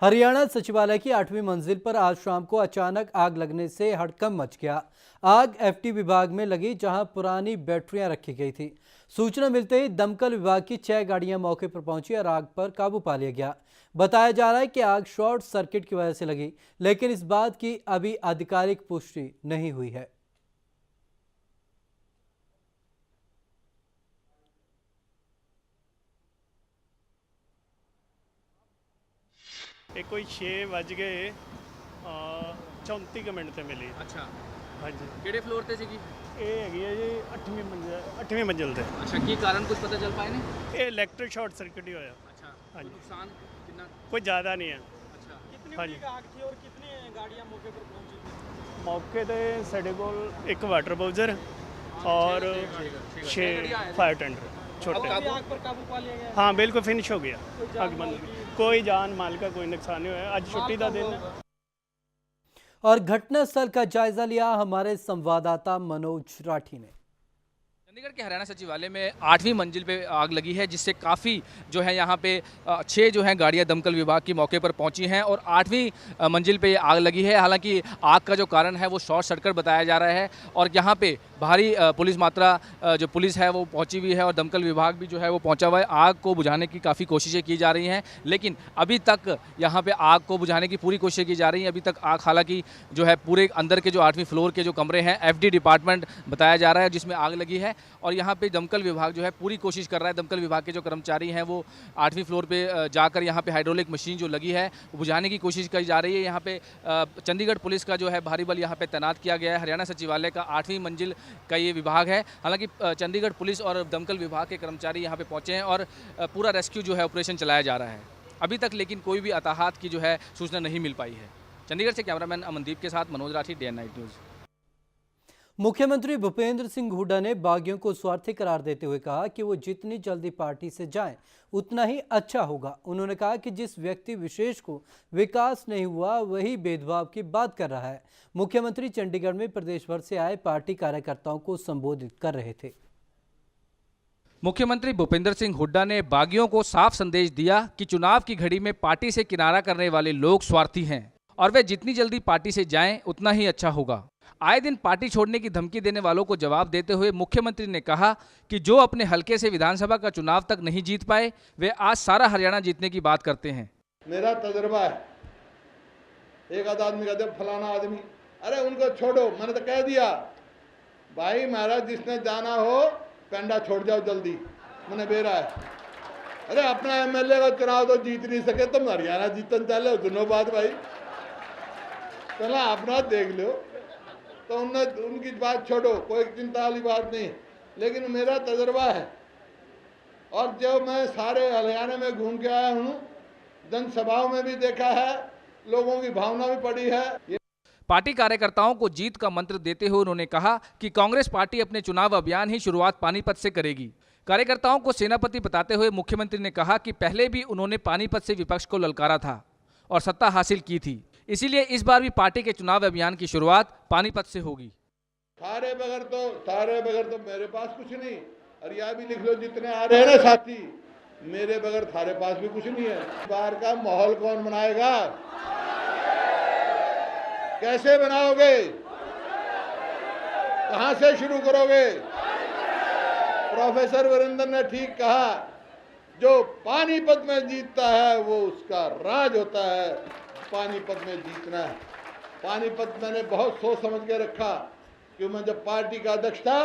हरियाणा सचिवालय की 8वीं मंजिल पर आज शाम को अचानक आग लगने से हड़कंप मच गया। आग एफटी विभाग में लगी, जहां पुरानी बैटरियां रखी गई थी। सूचना मिलते ही दमकल विभाग की 6 गाड़ियां मौके पर पहुंची और आग पर काबू पा लिया गया। बताया जा रहा है कि आग शॉर्ट सर्किट की वजह से लगी, लेकिन इस बात की अभी आधिकारिक पुष्टि नहीं हुई है। ਇਹ ਕੋਈ 6 ਵੱਜ ਗਏ 34 ਮਿੰਟ ਤੇ ਮਿਲੀ। ਅੱਛਾ ਹਾਂਜੀ, ਕਿਹੜੇ ਫਲੋਰ ਤੇ ਸੀਗੀ? ਇਹ ਹੈਗੀ ਹੈ ਜੀ 8ਵੀਂ ਮੰਜ਼ਿਲ ਤੇ। ਅੱਛਾ, ਕੀ ਕਾਰਨ ਕੁਝ ਪਤਾ ਚੱਲ ਪਾਏ ਨੇ? ਇਹ ਇਲੈਕਟ੍ਰਿਕ ਸ਼ਾਰਟ ਸਰਕਟ ਹੀ ਹੋਇਆ। अच्छा, हाँ जी। नुकसान कितना? ਕੋਈ ਜ਼ਿਆਦਾ ਨਹੀਂ ਹੈ। अच्छा, कितनी हाँ बड़ी जी। आग थी और कितनी गाड़ियां मौके पर पहुंची थी? ਮੌਕੇ ਤੇ ਸਾਡੇ ਕੋਲ ਇੱਕ ਵਾਟਰ ਬਾਊਜ਼ਰ और छह 6 फायर टेंडर छोटे। अभी आग पर काबू पा लिया गया? हाँ बिल्कुल फिनिश हो गया। कोई जान आग माल बंद की? कोई जान माल का कोई नुकसान नहीं हुआ। आज छुट्टी का दिन है। और घटनास्थल का जायजा लिया हमारे संवाददाता मनोज राठी ने। चंडीगढ़ के हरियाणा सचिवालय में 8वीं मंजिल पे आग लगी है, जिससे काफ़ी जो है यहाँ पे 6 जो हैं गाड़ियाँ दमकल विभाग की मौके पर पहुँची हैं और 8वीं मंजिल पे ये आग लगी है। हालांकि आग का जो कारण है वो शॉर्ट सर्किट बताया जा रहा है और यहाँ पे भारी पुलिस मात्रा जो पुलिस है वो पहुँची हुई है और दमकल विभाग भी जो है वो पहुँचा हुआ है। आग को बुझाने की काफ़ी कोशिशें की जा रही हैं, लेकिन अभी तक यहाँ पे आग को बुझाने की पूरी कोशिशें की जा रही हैं। अभी तक आग हालांकि जो है पूरे अंदर के जो 8वीं फ्लोर के जो कमरे हैं एफडी डिपार्टमेंट बताया जा रहा है जिसमें आग लगी है और यहाँ पे दमकल विभाग जो है पूरी कोशिश कर रहा है। दमकल विभाग के जो कर्मचारी हैं वो 8वीं फ्लोर पे जाकर यहाँ पे हाइड्रोलिक मशीन जो लगी है वो बुझाने की कोशिश की जा रही है। यहाँ पे चंडीगढ़ पुलिस का जो है भारी बल यहाँ पे तैनात किया गया है। हरियाणा सचिवालय का 8वीं मंजिल का ये विभाग है। हालांकि चंडीगढ़ पुलिस और दमकल विभाग के कर्मचारी यहाँ पे पहुँचे हैं और पूरा रेस्क्यू जो है ऑपरेशन चलाया जा रहा है। अभी तक लेकिन कोई भी हताहत की जो है सूचना नहीं मिल पाई है। चंडीगढ़ से कैमरामैन अमनदीप के साथ Manoj Rathi, day and night news. मुख्यमंत्री भूपेंद्र सिंह हुड्डा ने बागियों को स्वार्थी करार देते हुए कहा कि वो जितनी जल्दी पार्टी से जाएं उतना ही अच्छा होगा। उन्होंने कहा कि जिस व्यक्ति विशेष को विकास नहीं हुआ वही भेदभाव की बात कर रहा है। मुख्यमंत्री चंडीगढ़ में प्रदेश भर से आए पार्टी कार्यकर्ताओं को संबोधित कर रहे थे। मुख्यमंत्री भूपेंद्र सिंह हुड्डा ने बागियों को साफ संदेश दिया कि चुनाव की घड़ी में पार्टी से किनारा करने वाले लोग स्वार्थी हैं और वे जितनी जल्दी पार्टी से जाएं उतना ही अच्छा होगा। आए दिन पार्टी छोड़ने की धमकी देने वालों को जवाब देते हुए मुख्यमंत्री ने कहा कि जो अपने हलके से विधानसभा का चुनाव तक नहीं जीत पाए वे आज सारा हरियाणा जीतने की बात करते हैं। मेरा तजुर्बा है, एक आध आदमी कहते फलाना आदमी, अरे उनको छोड़ो। मैंने तो कह दिया भाई महाराज जिसने जाना हो पेंडा छोड़ जाओ जल्दी, मैंने बेरा है। अरे अपना एमएलए का चुनाव तो जीत नहीं सके, तुम हरियाणा जीतन चले दोनों बात भाई, पहला अपना देख लो। तो उनकी बात छोड़ो, कोई चिंता वाली बात नहीं। लेकिन मेरा तजुर्बा है और जो मैं सारे हरियाणा में घूम के आया हूँ, जनसभाओं में भी देखा है, लोगों की भावना भी पड़ी है। पार्टी कार्यकर्ताओं को जीत का मंत्र देते हुए उन्होंने कहा कि कांग्रेस पार्टी अपने चुनाव अभियान ही शुरुआत पानीपत से करेगी। कार्यकर्ताओं को सेनापति बताते हुए मुख्यमंत्री ने कहा कि पहले भी उन्होंने पानीपत से विपक्ष को ललकारा था और सत्ता हासिल की थी, इसीलिए इस बार भी पार्टी के चुनाव अभियान की शुरुआत पानीपत से होगी। थारे बगैर तो मेरे पास कुछ नहीं। और यह भी लिख लो जितने आ रहे हैं ना साथी, मेरे बगैर थारे पास भी कुछ नहीं है। बाहर का माहौल कौन बनाएगा, कैसे बनाओगे, कहां से शुरू करोगे? प्रोफेसर वीरेंद्र ने ठीक कहा, जो पानीपत में जीतता है वो उसका राज होता है। पानीपत में जीतना है। पानीपत मैंने बहुत सोच समझ के रखा, कि मैं जब पार्टी का अध्यक्ष था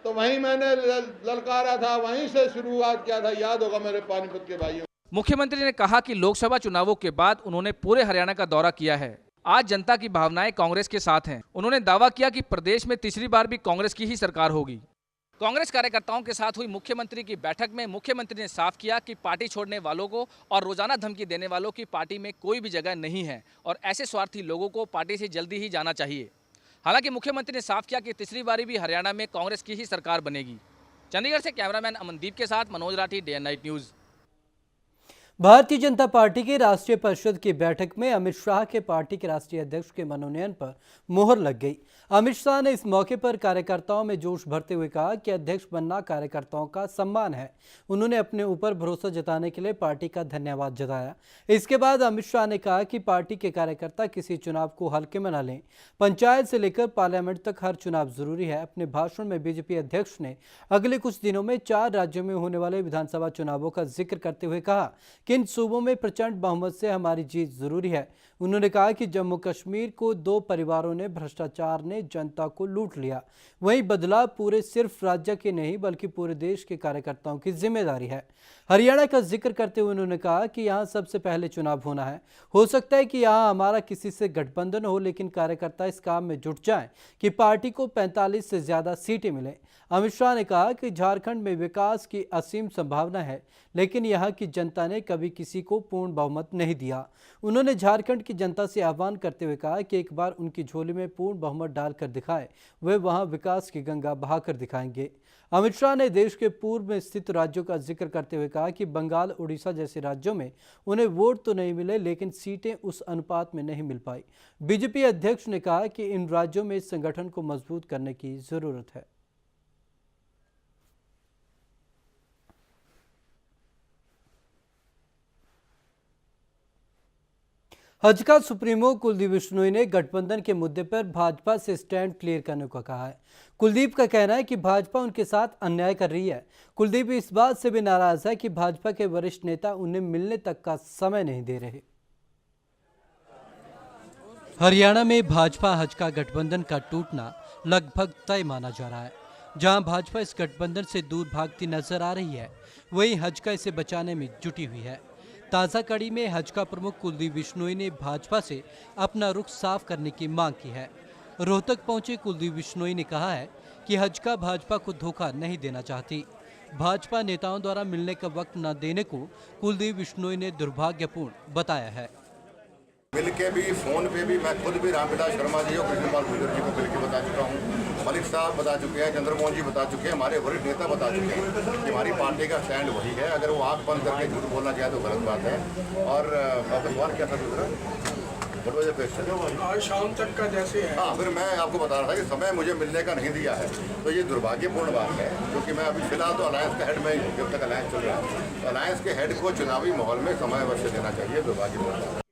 तो वहीं मैंने ललकारा था, वहीं से शुरुआत किया था। याद होगा मेरे पानीपत के भाइयों। मुख्यमंत्री ने कहा कि लोकसभा चुनावों के बाद उन्होंने पूरे हरियाणा का दौरा किया है। आज जनता की भावनाएं कांग्रेस के साथ हैं। उन्होंने दावा किया कि प्रदेश में तीसरी बार भी कांग्रेस की ही सरकार होगी। कांग्रेस कार्यकर्ताओं के साथ हुई मुख्यमंत्री की बैठक में मुख्यमंत्री ने साफ किया कि पार्टी छोड़ने वालों को और रोजाना धमकी देने वालों की पार्टी में कोई भी जगह नहीं है और ऐसे स्वार्थी लोगों को पार्टी से जल्दी ही जाना चाहिए। हालांकि मुख्यमंत्री ने साफ किया कि तीसरी बारी भी हरियाणा में कांग्रेस की ही सरकार बनेगी। चंडीगढ़ से कैमरामैन अमनदीप के साथ Manoj Rathi, day and night news. Bharatiya Janata party की राष्ट्रीय परिषद की बैठक में अमित शाह के पार्टी के राष्ट्रीय अध्यक्ष के मनोनयन पर मुहर लग गई। अमित शाह ने इस मौके पर कार्यकर्ताओं में जोश भरते हुए कहा कि अध्यक्ष बनना कार्यकर्ताओं का सम्मान है। उन्होंने अपने ऊपर भरोसा जताने के लिए पार्टी का धन्यवाद जताया। इसके बाद अमित शाह ने कहा कि पार्टी के कार्यकर्ता किसी चुनाव को हल्के में न लें। पंचायत से लेकर पार्लियामेंट तक हर चुनाव जरूरी है। अपने भाषण में बीजेपी अध्यक्ष ने अगले कुछ दिनों में 4 राज्यों में होने वाले विधानसभा चुनावों का जिक्र करते हुए कहा कि इन सूबों में प्रचंड बहुमत से हमारी जीत जरूरी है। उन्होंने कहा कि जम्मू कश्मीर को 2 परिवारों ने भ्रष्टाचार ने जनता को लूट लिया। वहीं बदलाव पूरे सिर्फ राज्य के नहीं बल्कि पूरे देश के कार्यकर्ताओं की जिम्मेदारी है। हरियाणा का जिक्र करते हुए उन्होंने कहा कि यहां सबसे पहले चुनाव होना है। हो सकता है कि यहां हमारा किसी से गठबंधन हो, लेकिन कार्यकर्ता इस काम में जुट जाएं कि पार्टी को 45 से ज्यादा सीटें मिलें। अमित शाह ने कहा कि झारखंड में विकास की असीम संभावना है, लेकिन यहां की जनता ने कभी किसी को पूर्ण बहुमत नहीं दिया। उन्होंने झारखंड की जनता से आह्वान करते हुए कहा कि एक बार उनकी झोली में पूर्ण बहुमत डालकर दिखाए, वे वहां विकास की गंगा बहाकर दिखाएंगे। अमित शाह ने देश के पूर्व में स्थित राज्यों का जिक्र करते हुए कहा कि बंगाल, उड़ीसा जैसे राज्यों में उन्हें वोट तो नहीं मिले, लेकिन सीटें उस अनुपात में नहीं मिल पाई। बीजेपी अध्यक्ष ने कहा कि इन राज्यों में इस संगठन को मजबूत करने की जरूरत है। हजका सुप्रीमो कुलदीप बिश्नोई ने गठबंधन के मुद्दे पर भाजपा से स्टैंड क्लियर करने को कहा है। कुलदीप का कहना है कि भाजपा उनके साथ अन्याय कर रही है। कुलदीप इस बात से भी नाराज है कि भाजपा के वरिष्ठ नेता उन्हें मिलने तक का समय नहीं दे रहे। हरियाणा में भाजपा हजका गठबंधन का टूटना लगभग तय माना जा रहा है। जहां भाजपा इस गठबंधन से दूर भागती नजर आ रही है, वहीं हजका इसे बचाने में जुटी हुई है। ताज़ा कड़ी में हजका प्रमुख कुलदीप बिश्नोई ने भाजपा से अपना रुख साफ करने की मांग की है। रोहतक पहुंचे कुलदीप बिश्नोई ने कहा है कि हजका भाजपा को धोखा नहीं देना चाहती। भाजपा नेताओं द्वारा मिलने का वक्त न देने को कुलदीप बिश्नोई ने दुर्भाग्यपूर्ण बताया है। मिल के भी, फोन पे भी, मैं खुद भी रामविलास शर्मा जी और कृष्णपाल गुर्जर जी को मिल के बता चुका हूँ। मलिक साहब बता चुके हैं, चंद्रमोहन जी बता चुके हैं, हमारे वरिष्ठ नेता बता चुके हैं कि हमारी पार्टी का स्टैंड वही है। अगर वो आंख बंद करके झूठ बोलना चाहे तो गलत बात है। और आपका सवाल क्या था दूसरा? आज शाम तक का जैसे है। हाँ, फिर मैं आपको बता रहा था कि समय मुझे मिलने का नहीं दिया है, तो ये दुर्भाग्यपूर्ण बात है। क्योंकि मैं अभी फिलहाल तो अलायंस का हेड में ही हूँ, जब तक अलायंस चल रहा है। तो अलायंस के हेड को चुनावी माहौल में समय अवश्य देना चाहिए। दुर्भाग्यपूर्ण बात है।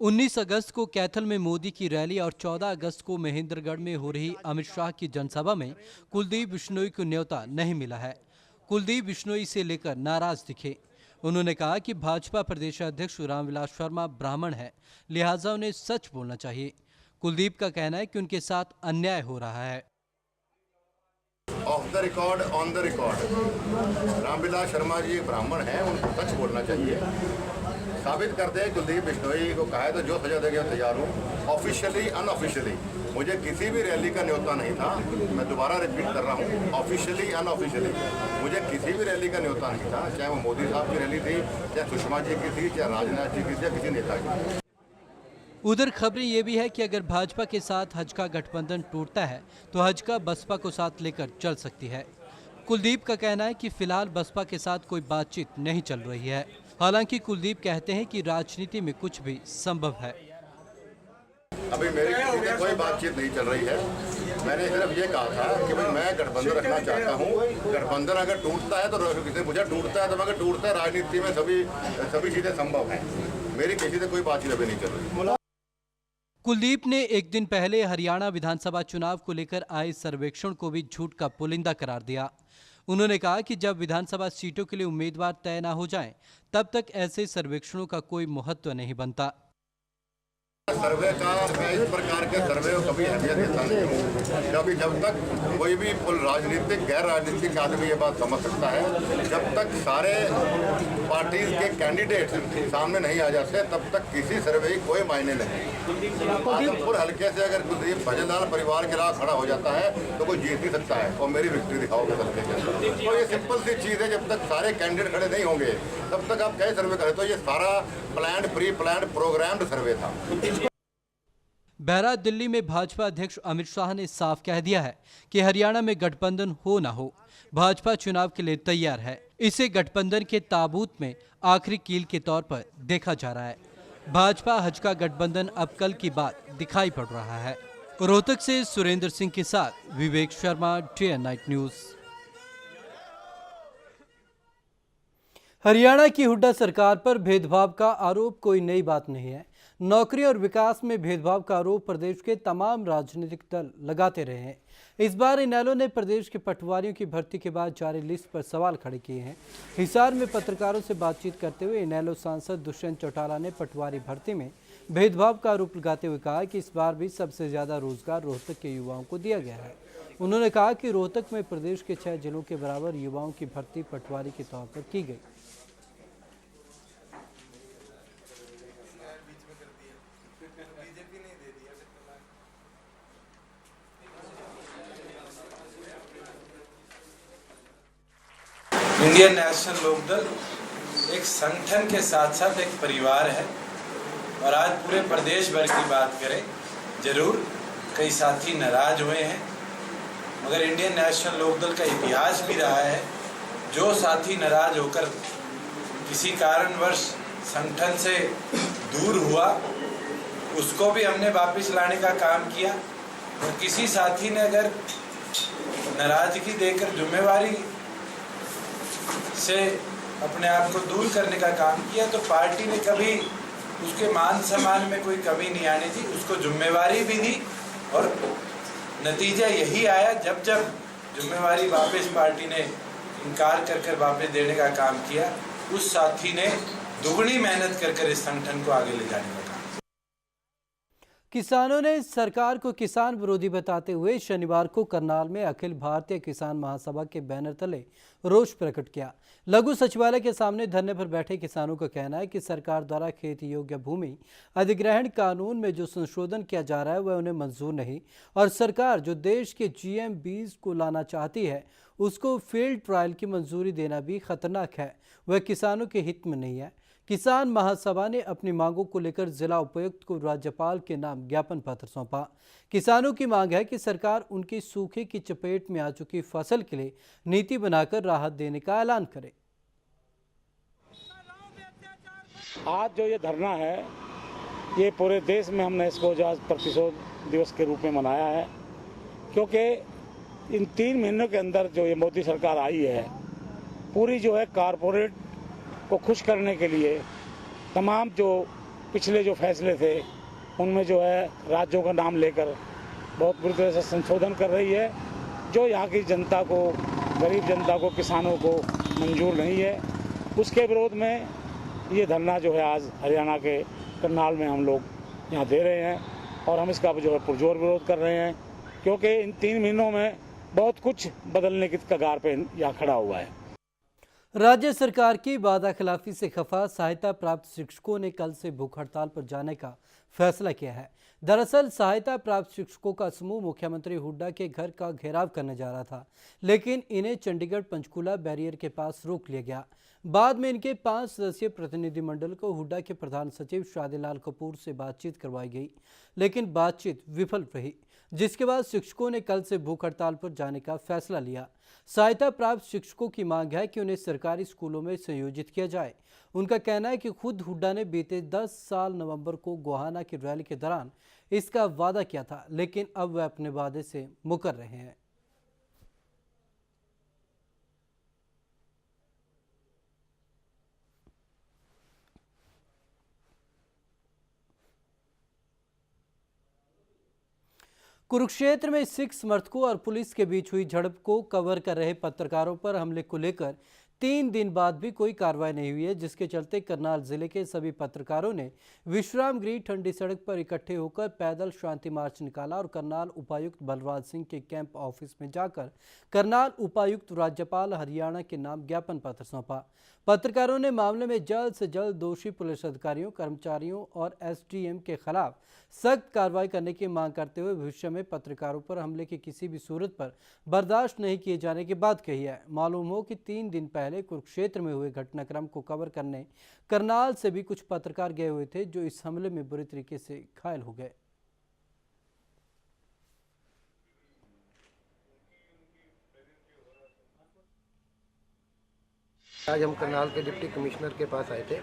19 अगस्त को कैथल में मोदी की रैली और 14 अगस्त को महेंद्रगढ़ में हो रही अमित शाह की जनसभा में कुलदीप बिश्नोई को न्योता नहीं मिला है। कुलदीप बिश्नोई इसे लेकर नाराज दिखे। उन्होंने कहा कि भाजपा प्रदेश अध्यक्ष रामविलास शर्मा ब्राह्मण है, लिहाजा उन्हें सच बोलना चाहिए। कुलदीप का कहना है कि उनके साथ अन्याय हो रहा है। Off the record, on the record, Ramvilas Sharma ji ब्राह्मण हैं, उनको सच बोलना चाहिए। साबित करते हैं कुलदीप बिश्नोई को कहा है तो जो सजा देंगे तैयार हूँ। ऑफिशियली, अनऑफिशियली मुझे किसी भी रैली का न्योता नहीं था। मैं दोबारा रिपीट कर रहा हूँ, ऑफिशियली, अनऑफिशियली मुझे किसी भी रैली का न्योता नहीं था। चाहे वो मोदी साहब की रैली थी, चाहे सुषमा जी की थी, चाहे राजनाथ जी की थी, या किसी नेता की। उधर खबरें ये भी है कि अगर भाजपा के साथ हजका गठबंधन टूटता है तो हजका बसपा को साथ लेकर चल सकती है। कुलदीप का कहना है कि फिलहाल बसपा के साथ कोई बातचीत नहीं चल रही है। हालांकि कुलदीप कहते हैं कि राजनीति में कुछ भी संभव है। अभी मेरी किसी से कोई बातचीत नहीं चल रही है। मैंने सिर्फ ये कहा था कि भाई मैं गठबंधन रखना चाहता हूँ। गठबंधन अगर टूटता है तो किसी मुझे टूटता है तो अगर टूटता है, राजनीति में सभी चीजें संभव हैं। मेरी किसी से कोई बातचीत अभी नहीं चल रही। कुलदीप ने एक दिन पहले हरियाणा विधानसभा चुनाव को लेकर आए सर्वेक्षण को भी झूठ का पुलिंदा करार दिया। उन्होंने कहा कि जब विधानसभा सीटों के लिए उम्मीदवार तय न हो जाएं, तब तक ऐसे सर्वेक्षणों का कोई महत्व नहीं बनता। सर्वे का मैं इस प्रकार के सर्वे को कभी अहमियत देता नहीं हूँ। जब तक कोई भी राजनीतिक, गैर राजनीतिक आदमी ये बात समझ सकता है, जब तक सारे पार्टीज के कैंडिडेट सामने नहीं आ जाते तब तक किसी सर्वे की कोई मायने नहीं। आदमपुर हल्के से अगर कुलदीप भजनलाल परिवार के खिलाफ खड़ा हो जाता है तो कोई जीत नहीं सकता है और मेरी विक्ट्री दिखाओगे हल्के के अंदर। तो ये सिंपल सी चीज़ है, जब तक सारे कैंडिडेट खड़े नहीं होंगे तब तक आप कैसे सर्वे करें। तो ये सारा प्लान्ड, प्री प्लान्ड, प्रोग्राम्ड सर्वे था। बहरहाल दिल्ली में भाजपा अध्यक्ष अमित शाह ने साफ कह दिया है कि हरियाणा में गठबंधन हो ना हो, भाजपा चुनाव के लिए तैयार है। इसे गठबंधन के ताबूत में आखिरी कील के तौर पर देखा जा रहा है। भाजपा हजका गठबंधन अब कल की बात दिखाई पड़ रहा है। रोहतक से सुरेंद्र सिंह के साथ विवेक शर्मा, TN9 न्यूज। हरियाणा की हुड्डा सरकार पर भेदभाव का आरोप कोई नई बात नहीं है। नौकरी और विकास में भेदभाव का आरोप प्रदेश के तमाम राजनीतिक दल लगाते रहे हैं। इस बार इनेलो ने प्रदेश के पटवारियों की भर्ती के बाद जारी लिस्ट पर सवाल खड़े किए हैं। हिसार में पत्रकारों से बातचीत करते हुए इनेलो सांसद दुष्यंत चौटाला ने पटवारी भर्ती में भेदभाव का आरोप लगाते हुए कहा कि इस बार भी सबसे ज्यादा रोजगार रोहतक के युवाओं को दिया गया है। उन्होंने कहा कि रोहतक में प्रदेश के 6 जिलों के बराबर युवाओं की भर्ती पटवारी के तौर पर की गई। इंडियन नेशनल लोकदल एक संगठन के साथ साथ एक परिवार है और आज पूरे प्रदेश भर की बात करें, जरूर कई साथी नाराज हुए हैं, मगर इंडियन नेशनल लोकदल का इतिहास भी रहा है, जो साथी नाराज होकर किसी कारणवश संगठन से दूर हुआ उसको भी हमने वापस लाने का काम किया, और किसी साथी ने अगर नाराजगी देकर जिम्मेवारी से अपने आप को दूर करने का काम किया तो पार्टी ने कभी उसके मान सम्मान में कोई कमी नहीं आने दी, उसको जिम्मेवारी भी दी और नतीजा यही आया जब जब जिम्मेवारी वापस पार्टी ने इनकार कर वापस देने का काम किया, उस साथी ने दुगनी मेहनत कर इस संगठन को आगे ले जाने का काम। किसानों ने सरकार को किसान विरोधी बताते हुए शनिवार को करनाल में अखिल भारतीय किसान महासभा के बैनर तले रोष प्रकट किया। लघु सचिवालय के सामने धरने पर बैठे किसानों का कहना है कि सरकार द्वारा खेती योग्य भूमि अधिग्रहण कानून में जो संशोधन किया जा रहा है वह उन्हें मंजूर नहीं, और सरकार जो देश के GM बीज को लाना चाहती है उसको फील्ड ट्रायल की मंजूरी देना भी खतरनाक है, वह किसानों के हित में नहीं है। किसान महासभा ने अपनी मांगों को लेकर जिला उपायुक्त को राज्यपाल के नाम ज्ञापन पत्र सौंपा। किसानों की मांग है कि सरकार उनकी सूखे की चपेट में आ चुकी फसल के लिए नीति बनाकर राहत देने का ऐलान करे। आज जो ये धरना है, ये पूरे देश में हमने इसको आजाद प्रतिशोध दिवस के रूप में मनाया है, क्योंकि इन 3 महीनों के अंदर जो ये मोदी सरकार आई है, पूरी जो है कारपोरेट को खुश करने के लिए तमाम जो पिछले जो फैसले थे उनमें जो है राज्यों का नाम लेकर बहुत बुरी तरह से संशोधन कर रही है, जो यहाँ की जनता को, गरीब जनता को, किसानों को मंजूर नहीं है। उसके विरोध में ये धरना जो है आज हरियाणा के करनाल में हम लोग यहाँ दे रहे हैं, और हम इसका जो है पुरजोर विरोध कर रहे हैं, क्योंकि इन 3 महीनों में बहुत कुछ बदलने की कगार पे यहाँ खड़ा हुआ है। राज्य सरकार की वादा खिलाफी से खफा सहायता प्राप्त शिक्षकों ने कल से भूख हड़ताल पर जाने का फैसला किया है। दरअसल सहायता प्राप्त शिक्षकों का समूह मुख्यमंत्री हुड्डा के घर का घेराव करने जा रहा था, लेकिन इन्हें चंडीगढ़ पंचकूला बैरियर के पास रोक लिया गया। बाद में इनके 5 सदस्यीय प्रतिनिधिमंडल को हुड्डा के प्रधान सचिव शादीलाल कपूर से बातचीत करवाई गई, लेकिन बातचीत विफल रही, जिसके बाद शिक्षकों ने कल से भूख हड़ताल पर जाने का फैसला लिया। सहायता प्राप्त शिक्षकों की मांग है कि उन्हें सरकारी स्कूलों में संयोजित किया जाए। उनका कहना है कि खुद हुड्डा ने बीते 10 साल नवंबर को गोहाना की रैली के दौरान इसका वादा किया था, लेकिन अब वह अपने वादे से मुकर रहे हैं। कुरुक्षेत्र में सिख समर्थकों और पुलिस के बीच हुई झड़प को कवर कर रहे पत्रकारों पर हमले को लेकर 3 दिन बाद भी कोई कार्रवाई नहीं हुई है, जिसके चलते करनाल जिले के सभी पत्रकारों ने विश्राम गृह ठंडी सड़क पर इकट्ठे होकर पैदल शांति मार्च निकाला और करनाल उपायुक्त बलराज सिंह के कैंप ऑफिस में जाकर करनाल उपायुक्त राज्यपाल हरियाणा के नाम ज्ञापन पत्र सौंपा। पत्रकारों ने मामले में जल्द से जल्द दोषी पुलिस अधिकारियों, कर्मचारियों और SDM के खिलाफ सख्त कार्रवाई करने की मांग करते हुए भविष्य में पत्रकारों पर हमले की किसी भी सूरत पर बर्दाश्त नहीं किए जाने की बात कही है। मालूम हो कि 3 दिन पहले कुरुक्षेत्र में हुए घटनाक्रम को कवर करने करनाल से भी कुछ पत्रकार गए हुए थे, जो इस हमले में बुरी तरीके से घायल हो गए। आज हम करनाल के डिप्टी कमिश्नर के पास आए थे।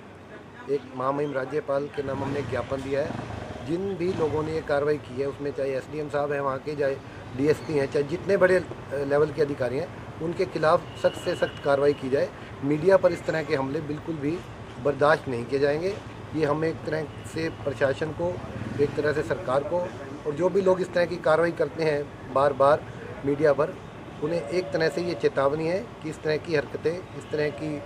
एक महामहिम राज्यपाल के नाम हमने ज्ञापन दिया है जिन भी लोगों ने ये कार्रवाई की है उसमें चाहे एसडीएम साहब हैं वहाँ के, चाहे डीएसपी हैं, चाहे जितने बड़े लेवल के अधिकारी हैं, उनके खिलाफ सख्त से सख्त कार्रवाई की जाए। मीडिया पर इस तरह के हमले बिल्कुल भी बर्दाश्त नहीं किए जाएंगे। ये हम एक तरह से प्रशासन को, एक तरह से सरकार को, और जो भी लोग इस तरह की कार्रवाई करते हैं बार बार मीडिया पर, उन्हें एक तरह से ये चेतावनी है कि इस तरह की हरकतें, इस तरह की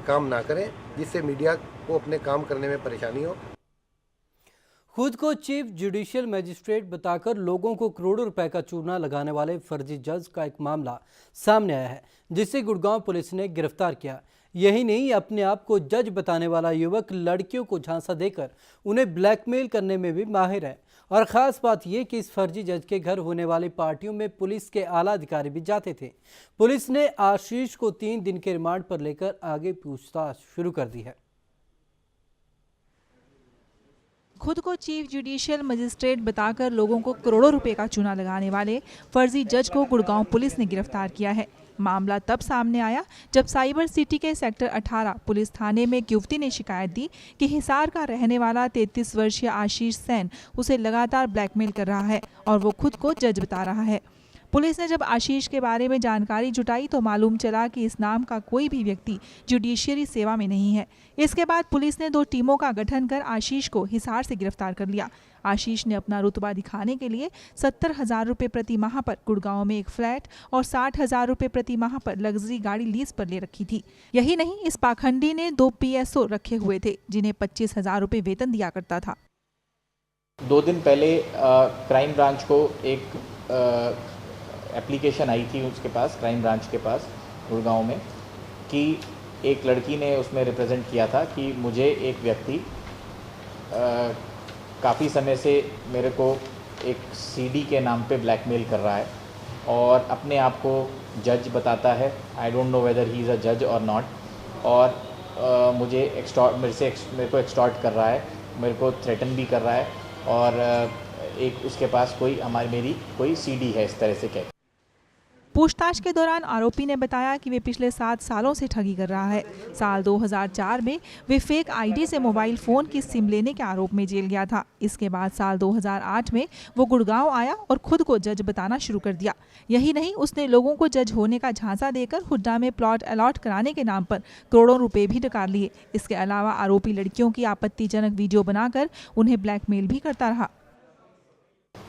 काम ना करें जिससे मीडिया को अपने काम करने में परेशानी हो। खुद को चीफ जुडिशियल मजिस्ट्रेट बताकर लोगों को करोड़ों रुपए का चूना लगाने वाले फर्जी जज का एक मामला सामने आया है, जिसे गुड़गांव पुलिस ने गिरफ्तार किया। यही नहीं, अपने आप को जज बताने वाला युवक लड़कियों को झांसा देकर उन्हें ब्लैकमेल करने में भी माहिर है। और ख़ास बात यह कि इस फर्जी जज के घर होने वाली पार्टियों में पुलिस के आला अधिकारी भी जाते थे। पुलिस ने आशीष को 3 दिन के रिमांड पर लेकर आगे पूछताछ शुरू कर दी है। खुद को चीफ जुडिशियल मजिस्ट्रेट बताकर लोगों को करोड़ों रुपए का चूना लगाने वाले फर्जी जज को गुड़गांव पुलिस ने गिरफ्तार किया है। मामला तब सामने आया जब साइबर सिटी के सेक्टर 18 पुलिस थाने में एक युवती ने शिकायत दी कि हिसार का रहने वाला 33 वर्षीय आशीष सेन उसे लगातार ब्लैकमेल कर रहा है और वो खुद को जज बता रहा है। पुलिस ने जब आशीष के बारे में जानकारी जुटाई तो मालूम चला कि इस नाम का कोई भी व्यक्ति जुडिशियरी सेवा में नहीं है। इसके बाद पुलिस ने 2 टीमों का गठन कर आशीष को हिसार से गिरफ्तार कर लिया। आशीष ने अपना रुतबा दिखाने के लिए 70,000 रुपये प्रति माह पर गुड़गांव में एक फ्लैट और 60,000 रुपये प्रति माह पर लग्जरी गाड़ी लीज पर ले रखी थी। यही नहीं, इस पाखंडी ने 2 PSO रखे हुए थे जिन्हें 25,000 रुपये वेतन दिया करता था। 2 दिन पहले क्राइम ब्रांच को एक एप्लीकेशन आई थी उसके पास, क्राइम ब्रांच के पास गुड़गांव में, कि एक लड़की ने उसमें रिप्रेजेंट किया था कि मुझे एक व्यक्ति काफ़ी समय से मेरे को एक सीडी के नाम पे ब्लैकमेल कर रहा है और अपने आप को जज बताता है। I don't know whether he is a जज और नॉट, और मेरे को एक्सटॉर्ट कर रहा है, मेरे को थ्रेटन भी कर रहा है, और एक उसके पास मेरी कोई सीडी है, इस तरह से कह। पूछताछ के दौरान आरोपी ने बताया कि वे पिछले 7 सालों से ठगी कर रहा है। साल 2004 में वे फेक आईडी से मोबाइल फ़ोन की सिम लेने के आरोप में जेल गया था। इसके बाद साल 2008 में वो गुड़गांव आया और खुद को जज बताना शुरू कर दिया। यही नहीं, उसने लोगों को जज होने का झांसा देकर हुड्डा में प्लॉट अलॉट कराने के नाम पर करोड़ों रुपए भी डकार लिए। इसके अलावा आरोपी लड़कियों की आपत्तिजनक वीडियो बनाकर उन्हें ब्लैकमेल भी करता रहा।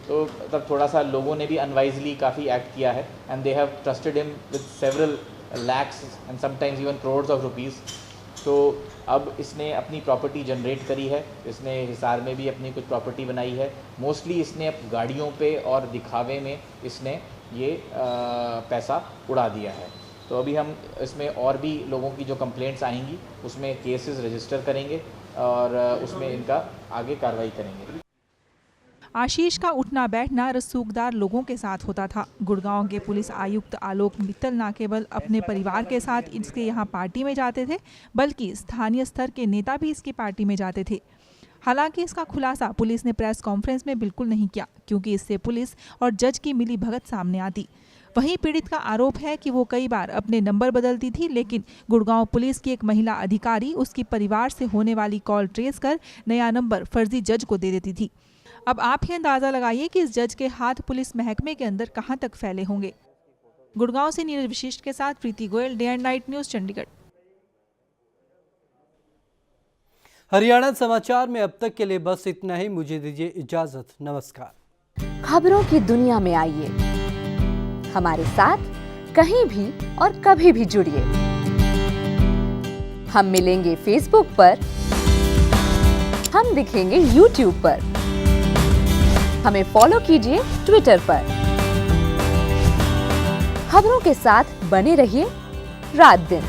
तो तब थोड़ा सा लोगों ने भी अनवाइजली काफ़ी एक्ट किया है, and they have trusted him with several lakhs and sometimes even crores of rupees. तो अब इसने अपनी प्रॉपर्टी जनरेट करी है, इसने हिसार में भी अपनी कुछ प्रॉपर्टी बनाई है। मोस्टली इसने गाड़ियों पे और दिखावे में इसने ये पैसा उड़ा दिया है। तो अभी हम इसमें और भी लोगों की जो कंप्लेंट्स आएंगी उसमें केसेस रजिस्टर करेंगे और उसमें इनका आगे कार्रवाई करेंगे। आशीष का उठना बैठना रसूखदार लोगों के साथ होता था। गुड़गांव के पुलिस आयुक्त आलोक मित्तल न केवल अपने परिवार के साथ इसके यहाँ पार्टी में जाते थे, बल्कि स्थानीय स्तर के नेता भी इसकी पार्टी में जाते थे। हालांकि इसका खुलासा पुलिस ने प्रेस कॉन्फ्रेंस में बिल्कुल नहीं किया, क्योंकि इससे पुलिस और जज की मिली भगत सामने आती। वहीं पीड़ित का आरोप है कि वो कई बार अपने नंबर बदलती थी, लेकिन गुड़गांव पुलिस की एक महिला अधिकारी उसकी परिवार से होने वाली कॉल ट्रेस कर नया नंबर फर्जी जज को दे देती थी। अब आप ही अंदाजा लगाइए कि इस जज के हाथ पुलिस महकमे के अंदर कहां तक फैले होंगे। गुड़गांव से नीरज विशिष्ट के साथ Preeti Goyal, day and night news, Chandigarh. Haryana समाचार में अब तक के लिए बस इतना ही। मुझे दीजिए इजाजत, नमस्कार। खबरों की दुनिया में आइए, हमारे साथ कहीं भी और कभी भी जुड़िए। हम मिलेंगे फेसबुक पर, हम दिखेंगे यूट्यूब पर, हमें फॉलो कीजिए ट्विटर पर। खबरों के साथ बने रहिए रात दिन।